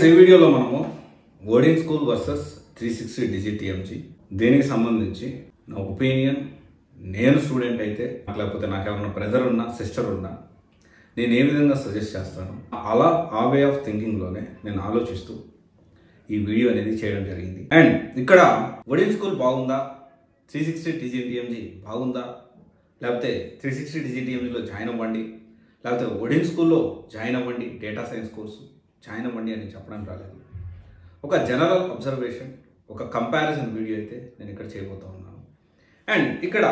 ఈ వీడియోలో మనము ఓడిన్ స్కూల్ వర్సెస్ 360 DGTMG దీనికి సంబంధించి నా ఒపీనియన్, నేను స్టూడెంట్ అయితే లేకపోతే నాకు ఎవరైనా బ్రదర్ ఉన్నా సిస్టర్ ఉన్నా నేను ఏ విధంగా సజెస్ట్ చేస్తాను, అలా ఆ వే ఆఫ్ థింకింగ్లోనే నేను ఆలోచిస్తూ ఈ వీడియో అనేది చేయడం జరిగింది. అండ్ ఇక్కడ ఓడిన్ స్కూల్ బాగుందా, 360 DGTMG బాగుందా, లేకపోతే 360 DGTMGలో జాయిన్ అవ్వండి, లేకపోతే ఓడిన్ స్కూల్లో జాయిన్ అవ్వండి, డేటా సైన్స్ కోర్సు జాయిన్ అవ్వండి అని చెప్పడం రాలేదు. ఒక జనరల్ అబ్జర్వేషన్, ఒక కంపారిజన్ వీడియో అయితే నేను ఇక్కడ చేయబోతా ఉన్నాను. అండ్ ఇక్కడ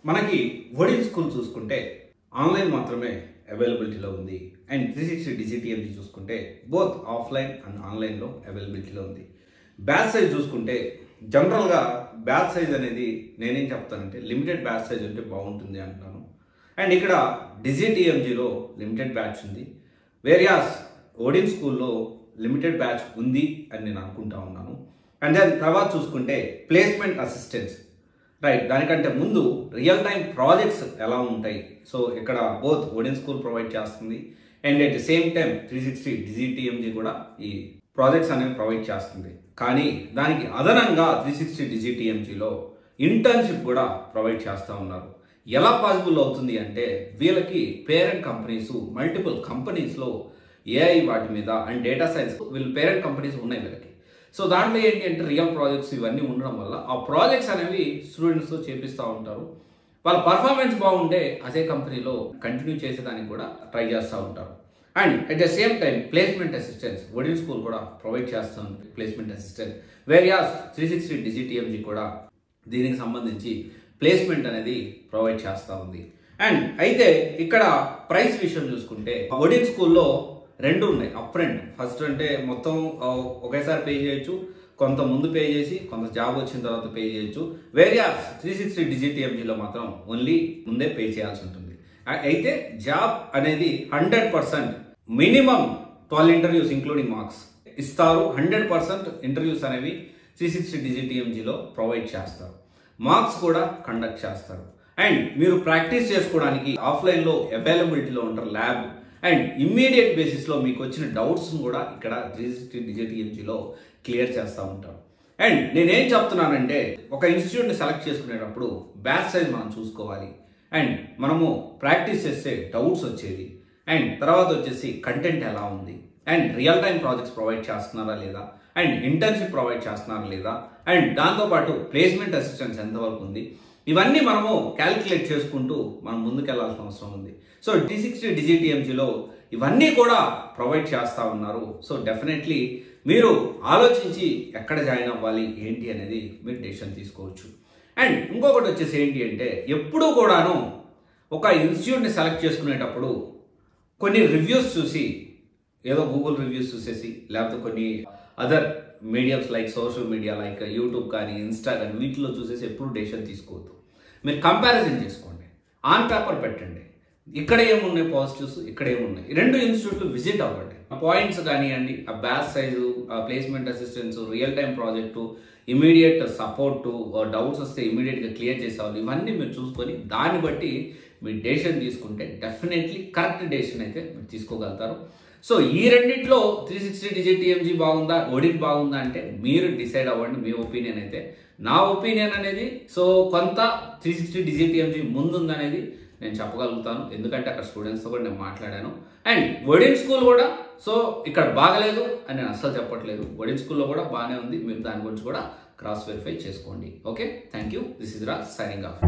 మనకి ఓడిన్ స్కూల్ చూసుకుంటే ఆన్లైన్ మాత్రమే అవైలబిలిటీలో ఉంది. అండ్ 360 DGTMG చూసుకుంటే బోత్ ఆఫ్లైన్ అండ్ ఆన్లైన్లో అవైలబిలిటీలో ఉంది. బ్యాచ్ సైజ్ చూసుకుంటే జనరల్గా బ్యాచ్ సైజ్ అనేది నేనేం చెప్తానంటే లిమిటెడ్ బ్యాచ్ సైజ్ ఉంటే బాగుంటుంది అంటున్నాను. అండ్ ఇక్కడ DGTMGలో లిమిటెడ్ బ్యాచ్ ఉంది, వేరియాస్ ఓడిన్ స్కూల్లో లిమిటెడ్ బ్యాచ్ ఉంది అని నేను అనుకుంటా ఉన్నాను. అండ్ దెన్ తర్వాత చూసుకుంటే ప్లేస్మెంట్ అసిస్టెన్స్, రైట్, దానికంటే ముందు రియల్ టైం ప్రాజెక్ట్స్ ఎలా ఉంటాయి. సో ఇక్కడ బోత్ ఓడిన్ స్కూల్ ప్రొవైడ్ చేస్తుంది and at the same time 360 DGTMG కూడా ఈ ప్రాజెక్ట్స్ అనేవి ప్రొవైడ్ చేస్తుంది. కానీ దానికి అదనంగా 360 DGTMGలో ఇంటర్న్షిప్ కూడా ప్రొవైడ్ చేస్తూ ఉన్నారు. ఎలా పాసిబుల్ అవుతుంది అంటే వీళ్ళకి పేరెంట్ కంపెనీస్, మల్టిపుల్ కంపెనీస్లో ఏఐ వాటి మీద అండ్ డేటా సైన్స్ వీళ్ళు పేరెంట్ కంపెనీస్ ఉన్నాయి వీళ్ళకి. సో దాంట్లో ఏంటి అంటే రియల్ ప్రాజెక్ట్స్ ఇవన్నీ ఉండడం వల్ల ఆ ప్రాజెక్ట్స్ అనేవి స్టూడెంట్స్తో చేపిస్తూ ఉంటారు. వాళ్ళ పర్ఫార్మెన్స్ బాగుంటే అదే కంపెనీలో కంటిన్యూ చేసేదానికి కూడా ట్రై చేస్తూ ఉంటారు. And at the same time placement assistance Odin school కూడా ప్రొవైడ్ చేస్తుంది ప్లేస్మెంట్ అసిస్టెన్స్, వేరియాస్ 360 DGTMG కూడా దీనికి సంబంధించి ప్లేస్మెంట్ అనేది ప్రొవైడ్ చేస్తూ ఉంది. అండ్ అయితే ఇక్కడ ప్రైస్ విషయం చూసుకుంటే ఓడిన్ స్కూల్లో రెండు ఉన్నాయి. అప్ ఫ్రంట్ ఫస్ట్ అంటే మొత్తం ఒకేసారి పే చేయొచ్చు, కొంత ముందు పే చేసి కొంత జాబ్ వచ్చిన తర్వాత పే చేయొచ్చు. వేరియాస్ 360 DGTMGలో మాత్రం ఓన్లీ ముందే పే చేయాల్సి ఉంటుంది. అయితే జాబ్ అనేది 100% మినిమం 12 ఇంటర్వ్యూస్ ఇంక్లూడింగ్ మార్క్స్ ఇస్తారు. 100% ఇంటర్వ్యూస్ అనేవి 360 DGTMGలో ప్రొవైడ్ చేస్తారు. మార్క్స్ కూడా కండక్ట్ చేస్తారు. అండ్ మీరు ప్రాక్టీస్ చేసుకోవడానికి ఆఫ్లైన్లో అవైలబిలిటీలో ఉంటారు ల్యాబ్. అండ్ ఇమ్మీడియట్ బేసిస్లో మీకు వచ్చిన డౌట్స్ని కూడా ఇక్కడ 360 DGTMGలో క్లియర్ చేస్తూ ఉంటారు. అండ్ నేనేం చెప్తున్నానంటే ఒక ఇన్స్టిట్యూట్ని సెలెక్ట్ చేసుకునేటప్పుడు బ్యాచ్ సైజ్ మనం చూసుకోవాలి. అండ్ మనము ప్రాక్టీస్ చేస్తే డౌట్స్ వచ్చేది. అండ్ తర్వాత వచ్చేసి కంటెంట్ ఎలా ఉంది, and real time projects provide చేస్తున్నారా లేదా, అండ్ ఇంటర్న్షిప్ ప్రొవైడ్ చేస్తున్నారా లేదా, అండ్ దాంతోపాటు ప్లేస్మెంట్ అసిస్టెన్స్ ఎంతవరకు ఉంది, ఇవన్నీ మనము క్యాల్కులేట్ చేసుకుంటూ మనం ముందుకెళ్లాల్సిన అవసరం ఉంది. సో 360 DGTMGలో ఇవన్నీ కూడా ప్రొవైడ్ చేస్తూ ఉన్నారు. సో డెఫినెట్లీ మీరు ఆలోచించి ఎక్కడ జాయిన్ అవ్వాలి ఏంటి అనేది మీరు డెసిషన్ తీసుకోవచ్చు. అండ్ ఇంకొకటి వచ్చేసి ఏంటి అంటే ఎప్పుడూ కూడాను ఒక ఇన్స్టిట్యూట్ని సెలెక్ట్ చేసుకునేటప్పుడు కొన్ని రివ్యూస్ చూసి, ఏదో గూగుల్ రివ్యూస్ చూసేసి లేకపోతే కొన్ని other mediums like social media like YouTube కానీ ఇన్స్టా కానీ వీటిలో చూసేసి ఎప్పుడు డెసిషన్ తీసుకోవద్దు. మీరు కంపారిజన్ చేసుకోండి, ఆన్ పేపర్ పెట్టండి, ఇక్కడ ఏమున్నాయి పాజిటివ్స్, ఇక్కడ ఏమున్నాయి, రెండు ఇన్స్టిట్యూట్లు విజిట్ అవ్వండి. పాయింట్స్ కానివ్వండి, ఆ బ్యాచ్ సైజు, ఆ placement assistance, real time project, immediate support, doubts వస్తే ఇమీడియట్గా క్లియర్ చేసేవాళ్ళు, ఇవన్నీ మీరు చూసుకొని దాన్ని బట్టి మీరు డెసిషన్ తీసుకుంటే డెఫినెట్లీ కరెక్ట్ డెసిషన్ అయితే మీరు తీసుకోగలుగుతారు. సో ఈ రెండిట్లో 360 DGTMG బాగుందా, ఓడిన్ బాగుందా అంటే మీరు డిసైడ్ అవ్వండి. మీ ఒపీనియన్ అయితే, నా ఒపీనియన్ అనేది సో కొంత 360 DGTMG ముందుందనేది నేను చెప్పగలుగుతాను, ఎందుకంటే అక్కడ స్టూడెంట్స్తో కూడా నేను మాట్లాడాను. అండ్ ఓడిన్ స్కూల్ కూడా సో ఇక్కడ బాగలేదు అని నేను అస్సలు చెప్పట్లేదు, ఓడిన్ స్కూల్లో కూడా బాగానే ఉంది. మీరు దాని గురించి కూడా క్రాస్ వెరిఫై చేసుకోండి. Okay, thank you. This is Raj signing off.